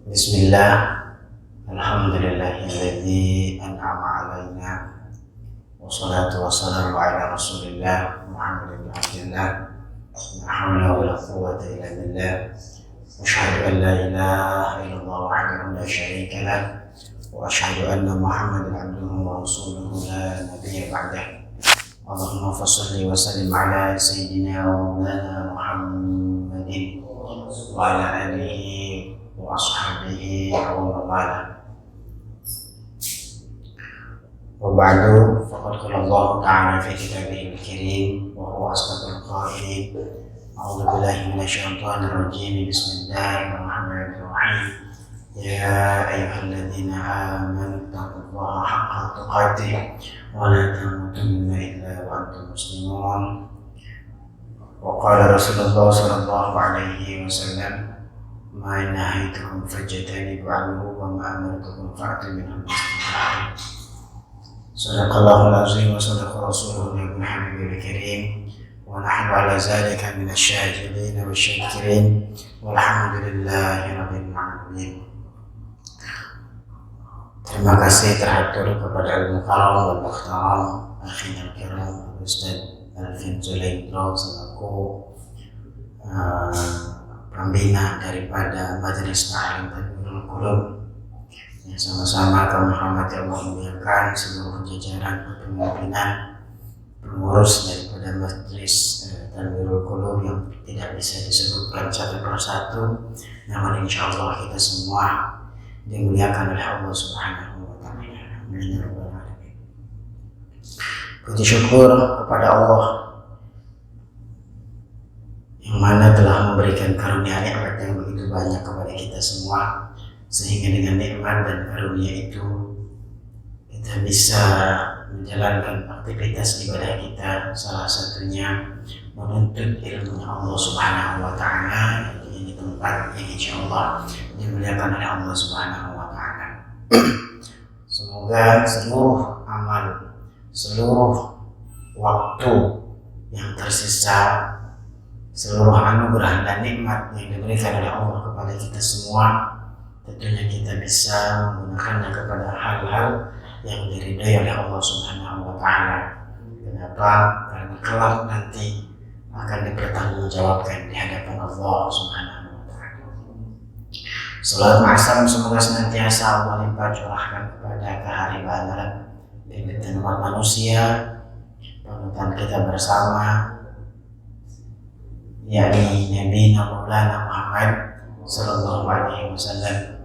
Bismillah, alhamdulillahilladzi an'ama alaina, wassalatu wassalamu ala rasulillah Muhammadin abdillah, la hawla wa la quwwata illa billah, asyhadu an la ilaha illallah wahdahu la syarika lah, wa asyhadu anna Muhammadan abduhu wa rasuluhu la nabiyya ba'dah. Allahumma fassalli wa sallim ala sayyidina wa maulana Muhammadin wa ala alihi wa ashabihi wa mawala. Wa ba'du, faqad qala Allah ta'ala fi kitabihil karim wa huwa asdaqul qailin. A'udzu billahi minasyaitonir rajim. Bismillahirrahmanirrahim. Ya ayyuhalladzina amanu taqullaha haqqa tuqatih wa la tamutunna illa wa antum muslimun. Wa qala Rasulullah sallallahu alaihi wasallam, ma nahaytukum fajtanibu anhu wa ma amartukum fa'tu minhu mastata'tum. Sadaqallahul azim wa sadaqa rasuluhu nabiyul habibul karim, wa nahnu ala zalika minasy syahidin wasyakirin, walhamdulillahi rabbil alamin. Terima kasih terhatur kepada al-mukarram wal muhtaram akhina al-kiram Ustaz Alvin Zulaidro selaku pembina daripada Majelis Ta'lim Tadbirul Qulub. Ya, sama-sama kami hormati Allah muliakan seluruh jajaran kepemimpinan pengurus daripada Majelis Tadbirul Qulub yang tidak bisa disebutkan satu persatu, namun insyaallah kita semua dimuliakan oleh Allah Subhanahu wa Ta'ala. Amin ya rabbal alamin. Puji syukur kepada Allah yang mana telah memberikan karunia nikmat yang begitu banyak kepada kita semua, sehingga dengan nikmat dan karunia itu kita bisa menjalankan aktivitas ibadah kita, salah satunya menuntut ilmu Allah Subhanahu wa Ta'ala di tempat yang insyaallah dimuliakan oleh Allah Subhanahu wa Ta'ala. Semoga seluruh amal, seluruh waktu yang tersisa, seluruh anugerah dan nikmat yang diberikan oleh Allah kepada kita semua, tentunya kita bisa menggunakannya kepada hal-hal yang diridhai oleh Allah Subhanahu wa Ta'ala. Kenapa? Karena kelak nanti akan dipertanggungjawabkan di hadapan Allah Subhanahu wa Ta'ala. Salat ma'asam semoga senantiasa Allah limpah curahkan kepada keharibanan pimpinan umat manusia, panutan kita bersama, yakni Nabi Maulana Muhammad sallallahu alaihi wasallam.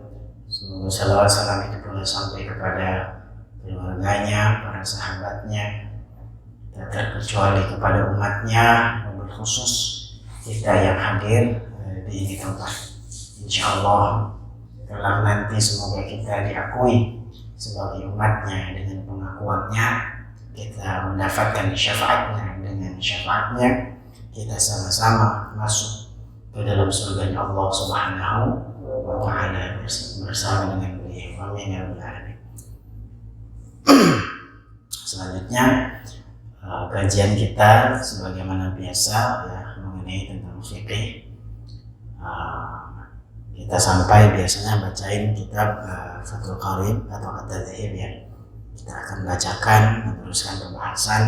Semoga salawat salam itu pula sampai kepada keluarganya, para sahabatnya, tak terkecuali kepada umatnya, wabil khusus kita yang hadir di ini tempat. Insyaallah kelak nanti semoga kita diakui sebagai umatnya dengan pengakuannya, kita mendapatkan syafaatnya dengan syafaatnya, kita sama-sama masuk ke dalam surga Allah Subhanahu wa Ta'ala bersama dengan beliau. Amin ya rabbal alamin. Selanjutnya kajian kita sebagaimana biasa ya mengenai tentang fikih. Kita sampai biasanya bacain kitab Fathul Qarib atau At-Tadhhib ya. Kita akan bacakan meneruskan pembahasan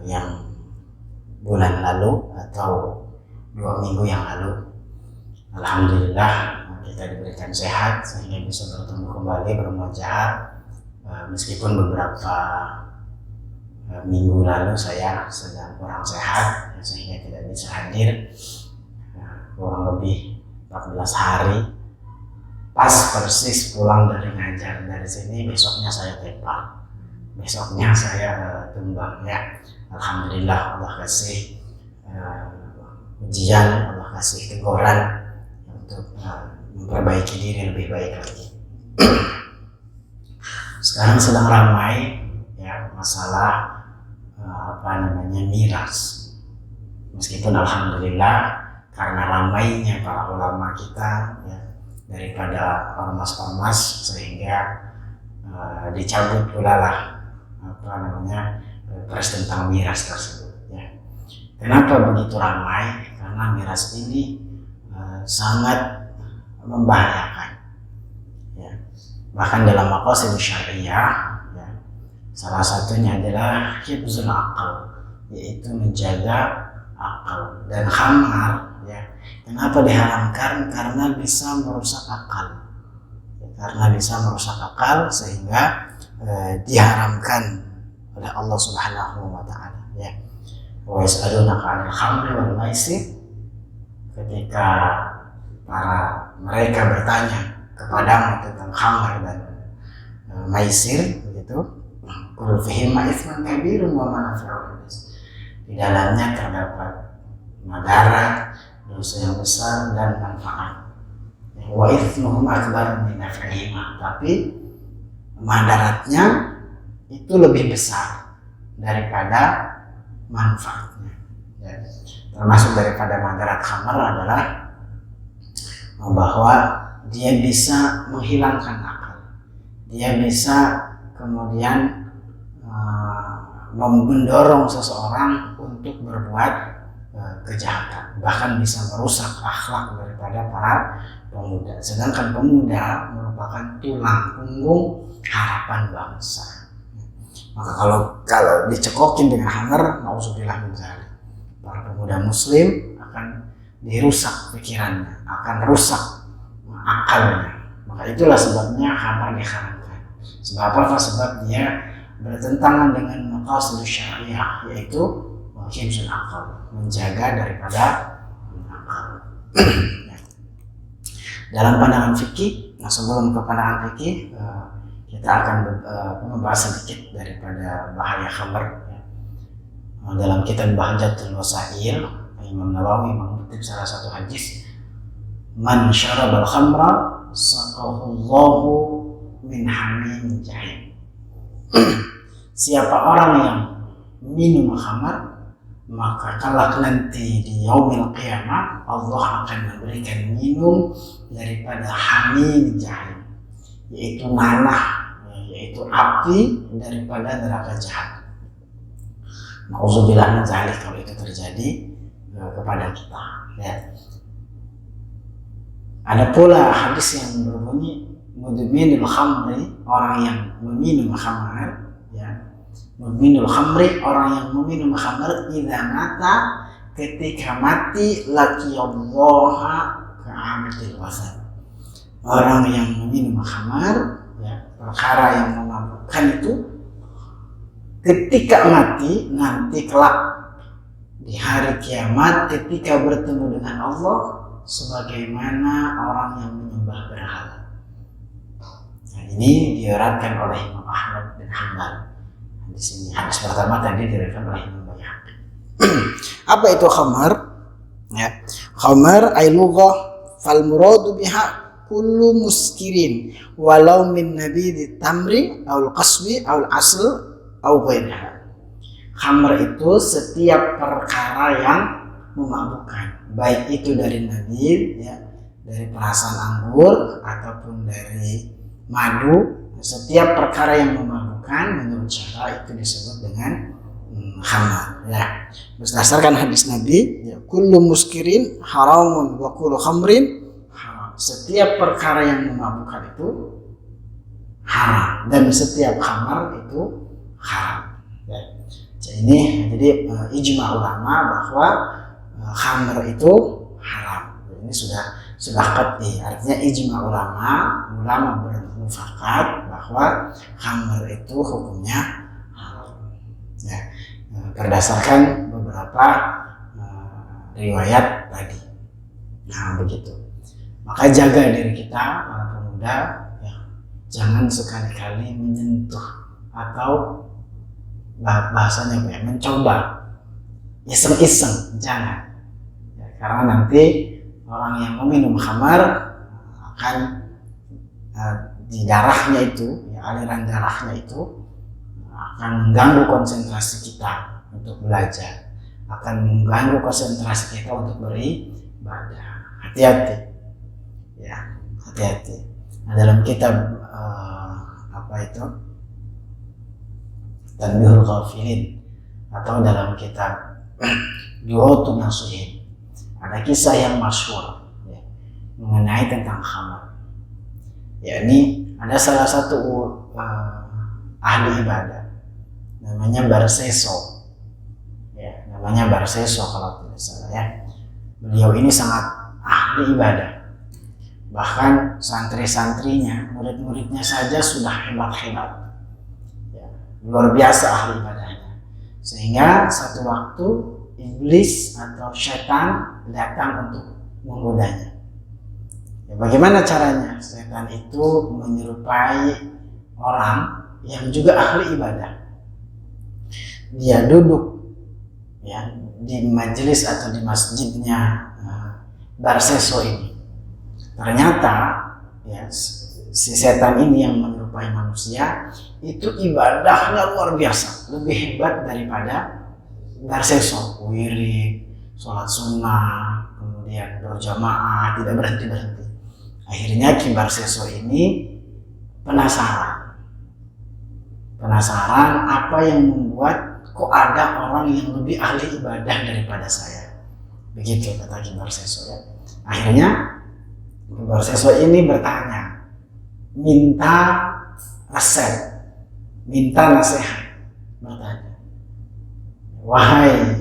yang bulan lalu atau 2 minggu yang lalu. Alhamdulillah kita diberikan sehat sehingga bisa bertemu kembali bermujaah, meskipun beberapa minggu lalu saya sedang kurang sehat sehingga tidak bisa hadir, kurang lebih 14 hari. Pas persis pulang dari ngajar dari sini, besoknya saya tepar, besoknya saya tumbang ya. Alhamdulillah Allah kasih ujian, Allah kasih teguran untuk memperbaiki diri lebih baik lagi. Sekarang sedang ramai ya masalah miras. Meskipun alhamdulillah karena ramainya para ulama kita ya, daripada ormas-ormas sehingga dicabut pula lah pers tentang miras tersebut ya. Kenapa begitu ramai? Karena karena miras ini sangat membahayakan. Ya. Bahkan dalam maqasid syariah, ya, salah satunya adalah hifzul aqal, yaitu menjaga akal. Dan khamar, ya, kenapa diharamkan? Karena bisa merusak akal. Karena bisa merusak akal sehingga diharamkan oleh Allah Subhanahu wa taala, ya. Wa yas'alunaka 'anil khamri wal maisir, ketika mereka bertanya kepadamu tentang khamr dan maisir, begitu, qul fihima itsmun kabirun wa manafi'u linnas, di dalamnya terdapat madarat, dosa yang besar dan manfaat. Wa itsmuhum akbar min naf'ihima, tapi madaratnya itu lebih besar daripada manfaatnya. Ya. Termasuk daripada madarat khamar adalah bahwa dia bisa menghilangkan akal, dia bisa kemudian mendorong seseorang untuk berbuat kejahatan, bahkan bisa merusak akhlak daripada para pemuda. Sedangkan pemuda merupakan tulang punggung harapan bangsa. Maka kalau dicekokin dengan khamar, nauzubillah min dzalik, para pemuda muslim akan dirusak pikirannya, akan rusak akalnya. Maka itulah sebabnya khamar diharamkan. Sebab apa? Sebab dia bertentangan dengan maqasid syariah, yaitu hifzul akal, menjaga daripada akal. Dalam pandangan fikih, sebelum ke pandangan fikih, kita akan membahas sedikit daripada bahaya khamar. Dalam kitab Bahjatul Wasail, Imam Nawawi mengutip salah satu hadis, man syarabal khamra saqahullahu min hamim jahim. Siapa orang yang minum khamar, maka kelak nanti di yaumil qiyamah Allah akan memberikan minum daripada hamim jahim, yaitu nanah, yaitu api daripada neraka jahanam. Nauzubillah min dzalik kalau itu terjadi kepada kita, ya. Ada pula hadis yang berbunyi mudminul khamri, orang yang meminum khamar, ya. Mudminul khamri, orang yang meminum khamar, idza mata, ketika mati, laqiyallaha ka'abdil wasan. Orang yang meminum khamar, ya, perkara yang memabukkan itu, ketika mati nanti kelak di hari kiamat ketika bertemu dengan Allah sebagaimana orang yang menyembah berhala. Nah, ini diriwayatkan oleh Imam Ahmad bin Hanbal. Di sini hadis pertama tadi diriwayatkan oleh Imam Baihaqi. Apa itu khamar? Ya, khamar ay lughah fal muradu biha kullu muskirin walau min nabidi tamri aul qaswi aul asl au ghairiha. Khamr itu setiap perkara yang memabukkan, baik itu dari nabid, ya, dari perasan anggur ataupun dari madu. Setiap perkara yang memabukkan menurut syara itu disebut dengan khamr, ya. Berdasarkan hadis Nabi, ya, kullu muskirin haramun wa kullu khamrin haram. Setiap perkara yang memabukkan itu haram dan setiap khamr itu haram, ya. Jadi ijma ulama bahwa khamr itu haram. Ini sudah qat'i, artinya ijma ulama bermufakat bahwa khamr itu hukumnya haram, ya, berdasarkan beberapa riwayat tadi. Nah, begitu. Maka jaga diri kita para pemuda, ya, jangan sekali-kali menyentuh atau bahasanya apa ya, mencoba iseng-iseng, jangan, ya, karena nanti orang yang meminum khamar akan di darahnya itu, ya, aliran darahnya itu akan mengganggu konsentrasi kita untuk belajar, akan mengganggu konsentrasi kita untuk beribadah. Hati-hati, ya, hati-hati. Nah, dalam kitab apa itu, Tanbihul Ghafilin, atau dalam kitab Du'atun Nasuhin, ada kisah yang masyhur ya, mengenai tentang khamar. Yakni ada salah satu ahli ibadah namanya Barseso. Ya, namanya Barseso kalau tidak salah ya. Beliau ini sangat ahli ibadah. Bahkan santri-santrinya, murid-muridnya saja sudah hebat-hebat. Ya, luar biasa ahli ibadahnya. Sehingga satu waktu iblis atau setan datang untuk menggodanya. Ya, bagaimana caranya? Setan itu menyerupai orang yang juga ahli ibadah. Dia duduk ya di majelis atau di masjidnya Barseso ini. Ternyata ya si setan ini yang menyerupai manusia itu ibadahnya luar biasa, lebih hebat daripada Barseso. Wirid, sholat sunnah, kemudian berjamaah, tidak berhenti-berhenti. Akhirnya Ki Barseso ini penasaran apa yang membuat kok ada orang yang lebih ahli ibadah daripada saya. Begitu kata Ki Barseso ya. Akhirnya Ki Barseso ini bertanya, minta resep, minta nasihat, bertanya, wahai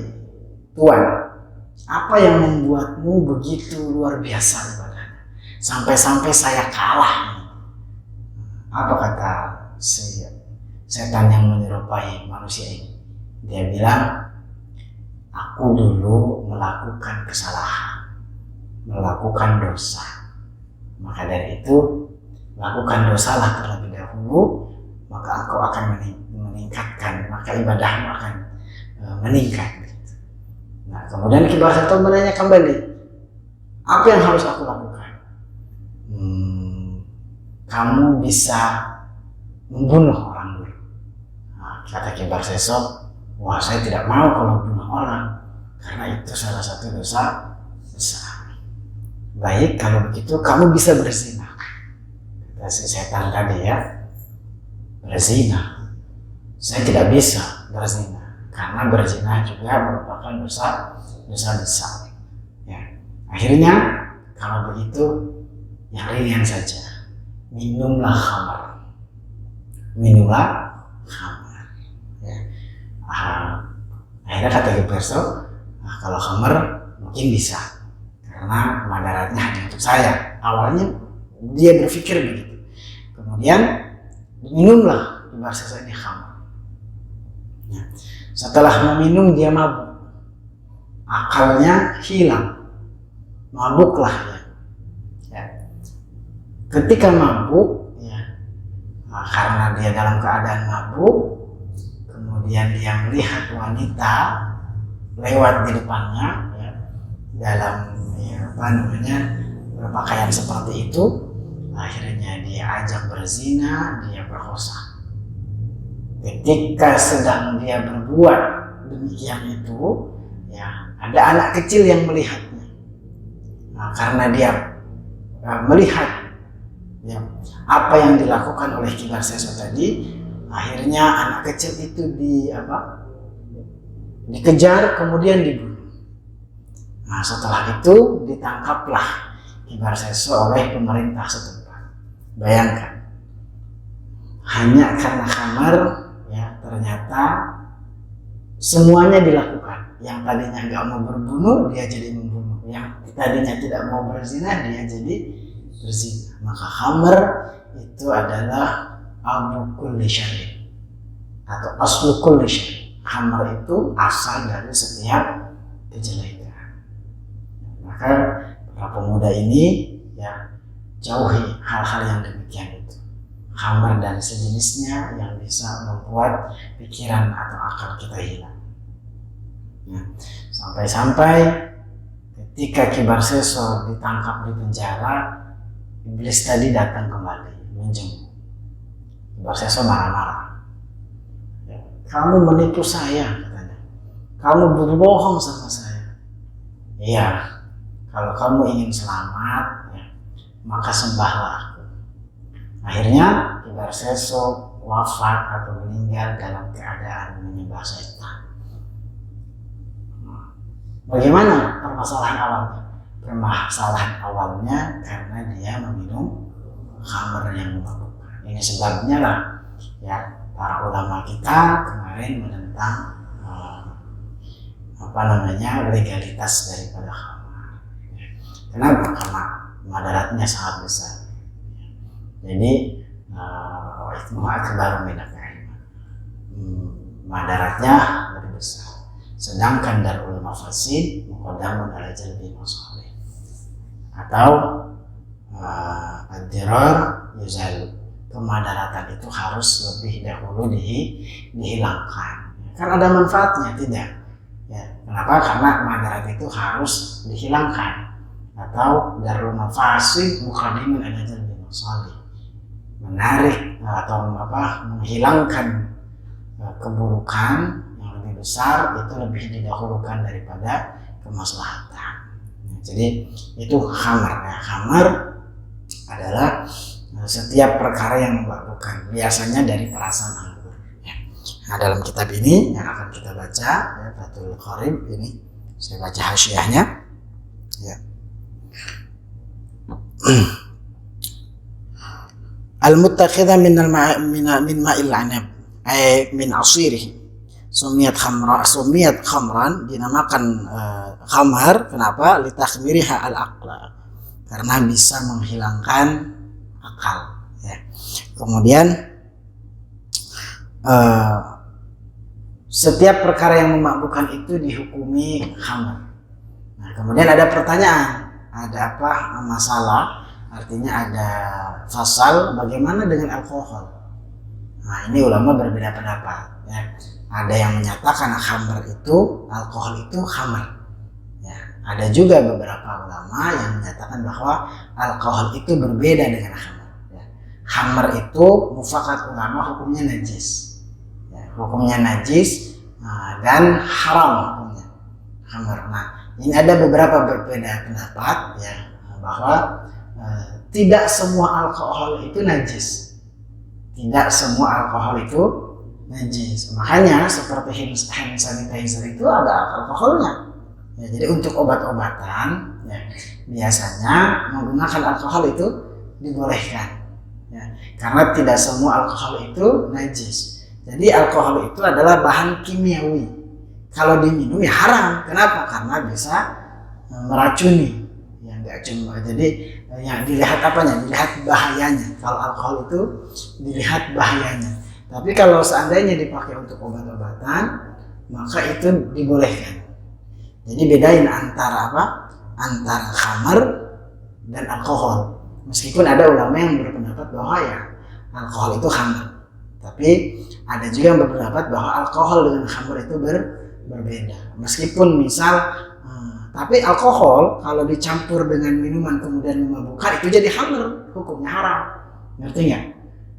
Tuan, apa yang membuatmu begitu luar biasa ibadahnya sampai-sampai saya kalah? Apa kata si setan yang menyerupai manusia ini? Dia bilang, aku dulu melakukan kesalahan, melakukan dosa. Maka dari itu, lakukan dosalah terlebih dahulu, maka engkau akan meningkatkan, maka ibadahmu akan meningkat. Nah, kemudian Ki Barseso menanya kembali, apa yang harus aku lakukan? Kamu bisa membunuh orang dulu. Nah, kata Ki Barseso, wah saya tidak mau kalau bunuh orang, karena itu salah satu dosa besar. Baik, kalau begitu kamu bisa berzina. Kata si setan tadi ya, berzina. Saya tidak bisa berzina, karena berzina juga merupakan dosa besar. Ya. Akhirnya, kalau begitu, yang ringan saja. Minumlah khamar. Ya. Akhirnya kata Ki Barseso, kalau khamar mungkin bisa. Karena madaratnya hanya untuk saya. Awalnya dia berpikir begitu. Kemudian minumlah Ki Barseso ini khamar. Ya. Setelah meminum dia mabuk, akalnya hilang, mabuklah ya. Ya. Ketika mabuk, ya, karena dia dalam keadaan mabuk, kemudian dia melihat wanita lewat di depannya, ya, dalam berpakaian seperti itu, akhirnya dia ajak berzina, dia perkosa. Ketika sedang dia berbuat demikian itu, ya, ada anak kecil yang melihatnya. Nah, karena dia melihat ya, apa yang dilakukan oleh Ki Barseso tadi, akhirnya anak kecil itu dikejar kemudian dibunuh. Nah, setelah itu ditangkaplah Ki Barseso oleh pemerintah setempat. Bayangkan, hanya karena khamar, ya, ternyata semuanya dilakukan. Yang tadinya nggak mau berbunuh, dia jadi membunuh. Yang tadinya tidak mau berzina, dia jadi berzina. Maka khamar itu adalah abu kulli syarri atau aslu kulli syarri. Khamar itu asal dari setiap kejelekan. Maka para pemuda ini ya jauhi hal-hal yang demikian itu, khamar dan sejenisnya yang bisa membuat pikiran atau akal kita hilang. Ya. Sampai-sampai ketika Ki Barseso ditangkap di penjara, iblis tadi datang kembali menjenguk. Ki Barseso marah-marah. Ya, kamu menipu saya, katanya. Kamu berbohong sama saya. Iya. Kalau kamu ingin selamat, ya, maka sembahlah aku. Akhirnya Ki Barseso wafat atau meninggal dalam keadaan menyembah setan. Bagaimana permasalahan awalnya? permasalahan awalnya karena dia meminum khamr yang memabukkan. Ini sebabnya lah ya para ulama kita kemarin menentang legalitas daripada khamr. Kenapa? Karena madaratnya sangat besar. Jadi itu akbar min al-karim. Madaratnya lebih besar. Sedangkan darul mafasid muqaddamun ala jalbil masalih. Atau ad-dirar yuzal. Kemadaratan itu harus lebih dahulu dihilangkan. Kan ada manfaatnya, tidak? Ya, kenapa? Karena madarat itu harus dihilangkan. Atau darul mafasid muqaddamun ala jalbil masalih. Menarik atau menghilangkan keburukan yang lebih besar itu lebih didahulukan daripada kemaslahatan. Jadi itu khamr. Khamr adalah setiap perkara yang memabukkan, biasanya dari perasan anggur. Nah, dalam kitab ini yang akan kita baca, ya, Fathul Qarib ini, saya baca hasyiahnya. Ya. Al-muttakhidha min ma'il anab ay min asirih sumiyat khamran, dinamakan khamar. Kenapa? Litakhmiriha al-aqla, karena bisa menghilangkan akal ya. Kemudian setiap perkara yang memabukkan itu dihukumi khamar. Nah, kemudian ada pertanyaan, ada apa masalah? Artinya ada fasal, bagaimana dengan alkohol? Nah, ini ulama berbeda pendapat ya. Ada yang menyatakan khamr itu, alkohol itu khamr ya. Ada juga beberapa ulama yang menyatakan bahwa alkohol itu berbeda dengan khamr ya. Khamr itu mufakat ulama hukumnya najis ya. Hukumnya najis dan haram hukumnya khamr. Nah, ini ada beberapa berbeda pendapat ya, bahwa tidak semua alkohol itu najis. Tidak semua alkohol itu najis. Makanya seperti hand sanitizer itu ada alkoholnya. Ya, jadi untuk obat-obatan ya, biasanya menggunakan alkohol itu dibolehkan. Ya, karena tidak semua alkohol itu najis. Jadi alkohol itu adalah bahan kimiawi. Kalau diminum ya haram. Kenapa? Karena bisa meracuni. Ya enggak cuma jadi yang dilihat apanya? Dilihat bahayanya. Kalau alkohol itu dilihat bahayanya. Tapi kalau seandainya dipakai untuk obat-obatan, maka itu dibolehkan. Jadi bedain antara apa? Antara khamr dan alkohol. Meskipun ada ulama yang berpendapat bahwa ya alkohol itu khamr. Tapi ada juga yang berpendapat bahwa alkohol dengan khamr itu berbeda. Meskipun misal tapi alkohol kalau dicampur dengan minuman kemudian memabukkan itu jadi khamr, hukumnya haram. Ngerti nggak?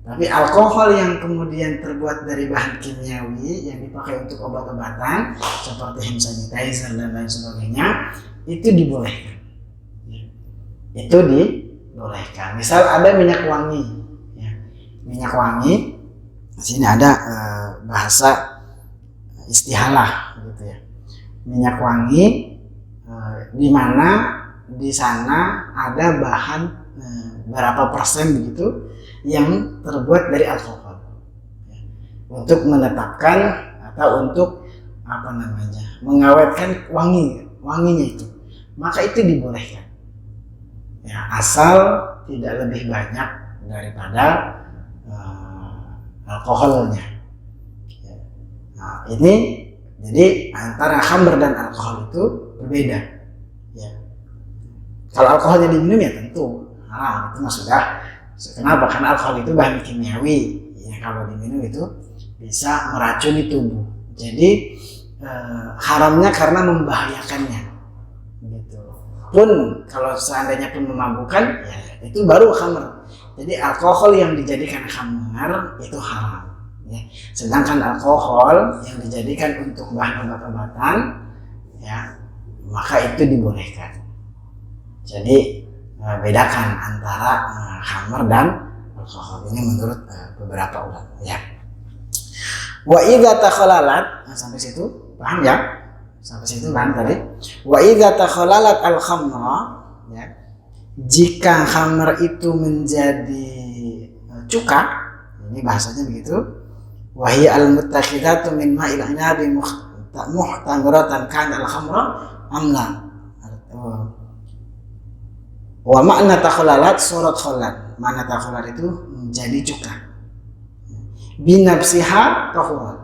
Tapi alkohol yang kemudian terbuat dari bahan kimiawi yang dipakai untuk obat-obatan seperti hand sanitizer dan lain sebagainya itu dibolehkan. Itu dibolehkan. Misal ada minyak wangi, ya. Minyak wangi. Di sini ada bahasa istihalah, gitu ya. Minyak wangi. Di mana di sana ada bahan berapa persen begitu yang terbuat dari alkohol untuk menetapkan atau untuk mengawetkan wanginya itu, maka itu dibolehkan ya, asal tidak lebih banyak daripada alkoholnya ya. Nah, ini jadi antara khamr dan alkohol itu berbeda. Ya. Kalau alkoholnya diminum ya tentu haram, itu mah sudah. Kenapa? Karena alkohol itu bahan kimiawi. Ya, kalau diminum itu bisa meracuni tubuh. Jadi haramnya karena membahayakannya. Gitu. Pun kalau seandainya pun memabukkan, ya itu baru khamr. Jadi alkohol yang dijadikan khamr itu haram. Ya. Sedangkan alkohol yang dijadikan untuk bahan obat-obatan, ya maka itu dibolehkan. Jadi bedakan antara khamr dan alkohol ini menurut beberapa ulama ya. Wa idza takhalalat, sampai situ paham ya? Sampai situ kan tadi. Wa idza takhalalat al-khamra ya, jika khamr itu menjadi cuka, ini bahasanya begitu, wahi al-muttakhidatu min ma'il inabi muhtamuratan kan al-khamra amla. Wa makna takhallalat surat khallat, makna takhallat itu menjadi cuka. Binafsiha tahurat.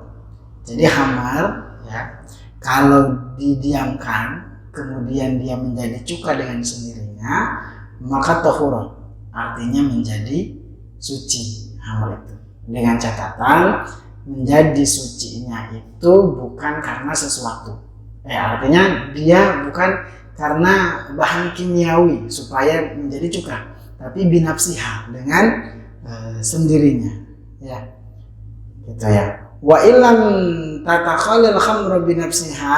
Jadi khamar, ya, kalau didiamkan kemudian dia menjadi cuka dengan sendirinya, maka tahurat, artinya menjadi suci khamar itu. Dengan catatan menjadi sucinya itu bukan karena sesuatu. Artinya dia bukan karena bahan kimiawi supaya menjadi cuka, tapi binafsiha, dengan sendirinya, ya. Gitu ya. Wa illam tatakhalal khamru binafsiha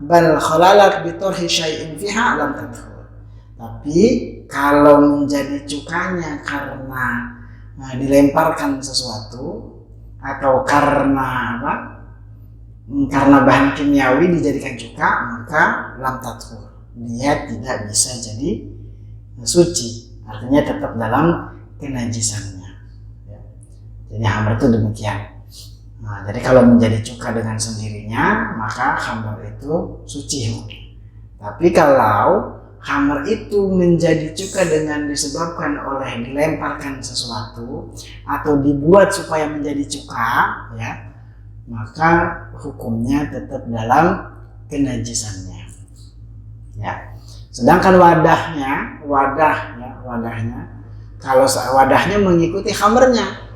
bal khalalat bi tarhi syai'in fiha lam tadkhul. Tapi kalau menjadi cukanya karena dilemparkan sesuatu atau karena apa? Karena bahan kimiawi dijadikan cuka, maka lam tadkhul. Dia tidak bisa jadi suci, artinya tetap dalam kenajisannya, ya. Jadi khamr itu demikian. Nah, jadi kalau menjadi cuka dengan sendirinya, maka khamr itu suci. Tapi kalau khamr itu menjadi cuka dengan disebabkan oleh dilemparkan sesuatu atau dibuat supaya menjadi cuka, ya, maka hukumnya tetap dalam kenajisannya. Ya. Sedangkan wadahnya, kalau wadahnya mengikuti khamrnya.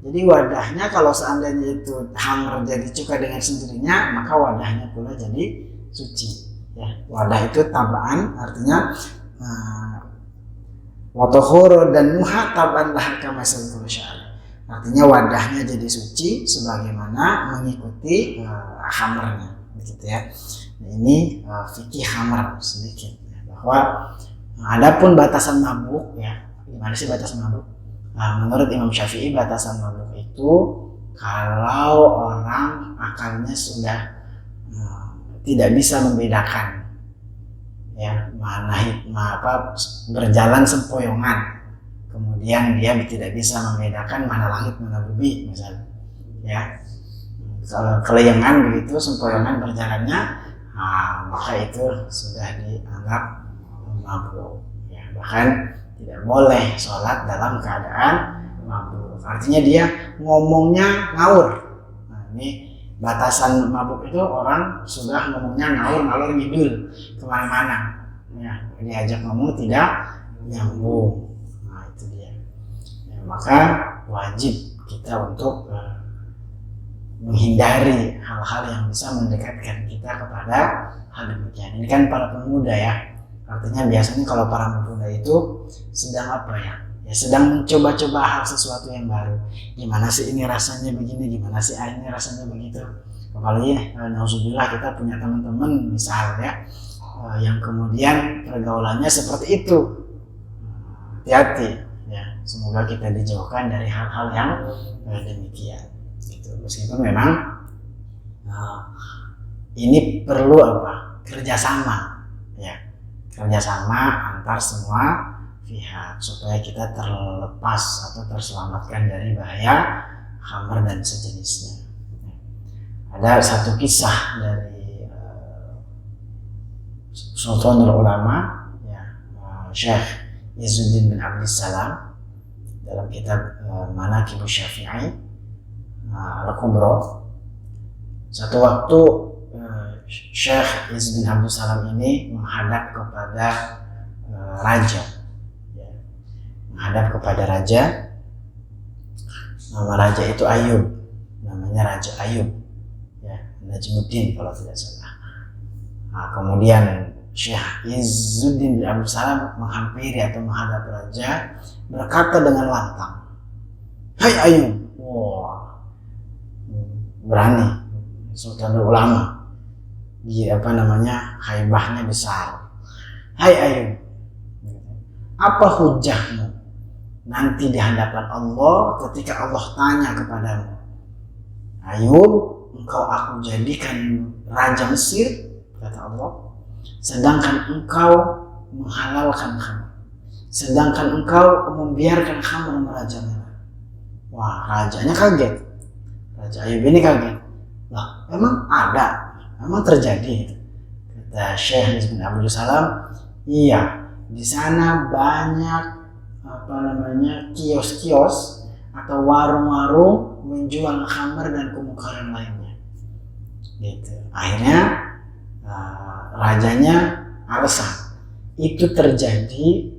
Jadi wadahnya kalau seandainya itu khamr jadi cuka dengan sendirinya, maka wadahnya pula jadi suci. Ya. Wadah itu tabaan, artinya watohoro dan nuha tabaan lahar kamasal syari. Artinya wadahnya jadi suci sebagaimana mengikuti khamrnya, begitu ya. Ini fikih khamr sedikit, ya, bahwa adapun batasan mabuk, ya, gimana sih batasan mabuk? Menurut Imam Syafi'i batasan mabuk itu kalau orang akalnya sudah tidak bisa membedakan, ya, berjalan sempoyongan, kemudian dia tidak bisa membedakan mana langit mana bumi misalnya, ya. Kalau kelayangan begitu sempoyongan berjalannya, maka itu sudah dianggap mabuk, ya. Bahkan tidak boleh sholat dalam keadaan mabuk, artinya dia ngomongnya ngawur. Nah, ini batasan mabuk itu orang sudah ngomongnya ngawur ngidul kemana-mana, ya, diajak ngomong tidak nyambung. Nah, itu dia, ya, maka wajib kita untuk menghindari hal-hal yang bisa mendekatkan kita kepada hal demikian. Ini kan para pemuda, ya, artinya biasanya kalau para pemuda itu sedang apa, ya, sedang mencoba-coba hal sesuatu yang baru. Gimana sih ini rasanya begini, gimana sih ini rasanya begitu. Apalagi nauzubillah kita punya teman-teman misalnya yang kemudian pergaulannya seperti itu. Hati-hati, ya, semoga kita dijauhkan dari hal-hal yang demikian. Meskipun memang ini perlu kerjasama, ya, kerjasama antar semua pihak supaya kita terlepas atau terselamatkan dari bahaya khamr dan sejenisnya. Ada satu kisah dari Sultanul Ulama, ya, Syekh Izzuddin bin Abdissalam dalam kitab Manaqib Syafi'i Al-Kubra. Satu waktu Syekh Izzuddin Abdul Salam ini menghadap kepada raja, ya, menghadap kepada raja. Nama raja itu Ayub, namanya Raja Ayub, ya, Najmuddin kalau tidak salah. Nah, kemudian Syekh Izzuddin bin Abdul Salam menghampiri atau menghadap raja, berkata dengan lantang, "Hai Ayub." Wah, berani Sultanul Ulama, haibahnya besar. "Hai Ayub, apa hujahmu nanti di hadapan Allah ketika Allah tanya kepadamu, Ayub, engkau aku jadikan raja Mesir," kata Allah, "sedangkan engkau menghalalkan khamr, sedangkan engkau membiarkan khamr merajalela. Wah, rajanya kaget. Raja Ayub ini kaget. Lah, emang ada? Emang terjadi? Kata Syekh bin Abdul Salam, iya, di sana banyak kios-kios atau warung-warung menjual khamr dan kemungkaran lainnya. Gitu. Akhirnya rajanya alasan itu terjadi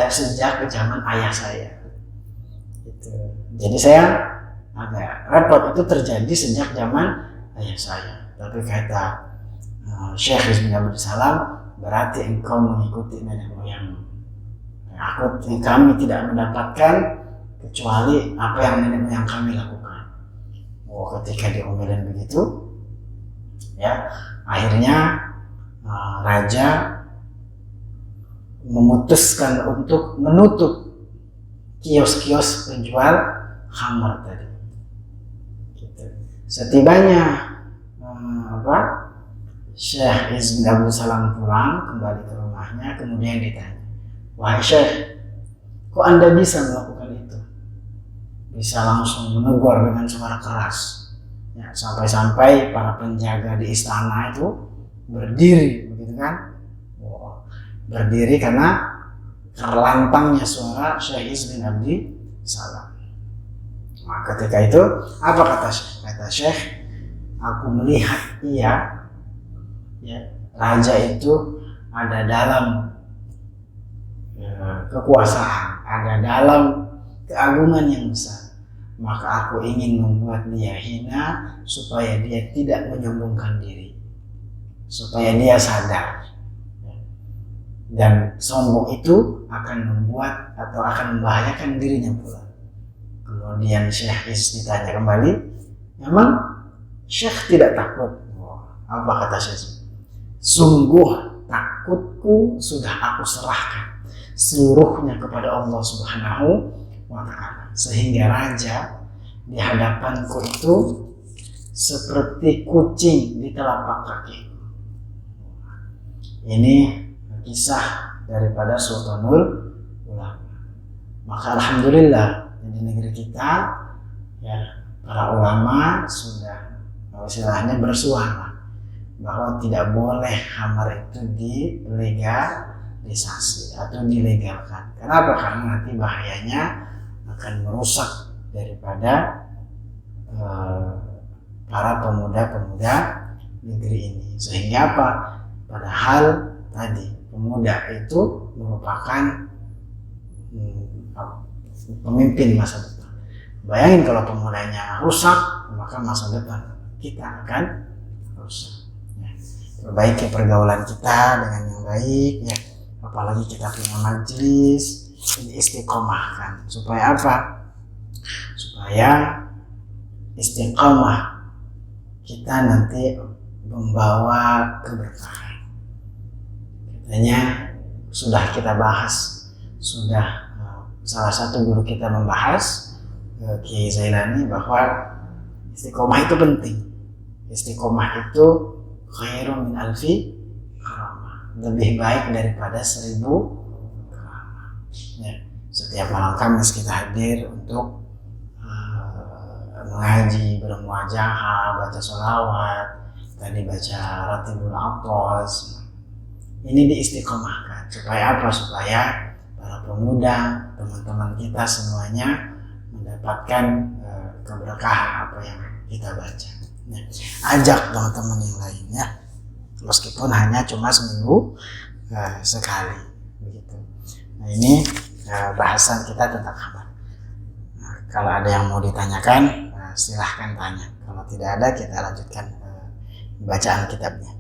sejak zaman ayah saya. Gitu. Jadi saya agak repot, itu terjadi sejak zaman ayah saya. Tapi kata Syekh bin Abdul Salam, berarti engkau mengikuti nenek moyang. Kami tidak mendapatkan kecuali apa yang nenek moyang kami lakukan. Oh, ketika diomelin begitu, ya akhirnya raja memutuskan untuk menutup kios-kios penjual khamr tadi. Gitu. Setibanya Syekh bin Abdul Salam pulang kembali ke rumahnya, kemudian ditanya, wahai Syekh, kok Anda bisa melakukan itu? Bisa langsung menegur dengan suara keras, ya, sampai-sampai para penjaga di istana itu berdiri, begitu kan? Berdiri karena terlantangnya suara Syekh bin Abdul Salam. Nah, ketika itu apa kata Syekh? Kata Syekh, aku melihat raja itu ada dalam kekuasaan, ada dalam keagungan yang besar. Maka aku ingin membuat dia hina supaya dia tidak menyombongkan diri, supaya dia sadar. Dan sombong itu akan membuat atau akan membahayakan dirinya pula. Kemudian Syekh ditanya kembali, memang Syekh tidak takut? Apa kata Syekh? Sungguh takutku sudah aku serahkan seluruhnya kepada Allah Subhanahu wa Ta'ala, sehingga raja di hadapanku itu seperti kucing di telapak kaki. Ini kisah daripada Sultanul Ulama. Maka alhamdulillah di negeri kita, ya, para ulama sudah istilahnya bersuara bahwa tidak boleh khamr itu dilegalisasi atau dilegalkan. Kenapa? Karena nanti bahayanya akan merusak daripada para pemuda-pemuda negeri ini. Sehingga apa? Padahal tadi pemuda itu merupakan pemimpin masa depan. Bayangin kalau pemudanya rusak, maka masa depan kita akan rusak. Perbaiki pergaulan kita dengan yang baik, ya. Apalagi kita punya majelis, istiqomahkan. Supaya apa? Supaya istiqomah kita nanti membawa keberkahan. Katanya sudah kita bahas, salah satu guru kita membahas, Kiai Zailani, bahwa istiqomah itu penting. Istiqomah itu khairun min alfi karamah, lebih baik daripada 1000 karamah. Ya, setiap malam Kamis kita hadir untuk mengaji, bermuajahah, baca sholawat, tadi baca Ratibul Aqwas. Ini diistiqomahkan. Supaya apa? Supaya para pemuda, teman-teman kita semuanya mendapatkan keberkahan apa yang kita baca. Ya, ajak teman-teman yang lainnya, meskipun hanya cuma seminggu sekali, begitu. Nah, ini bahasan kita tentang khamr. Nah, kalau ada yang mau ditanyakan, silahkan tanya. Kalau tidak ada, kita lanjutkan bacaan kitabnya.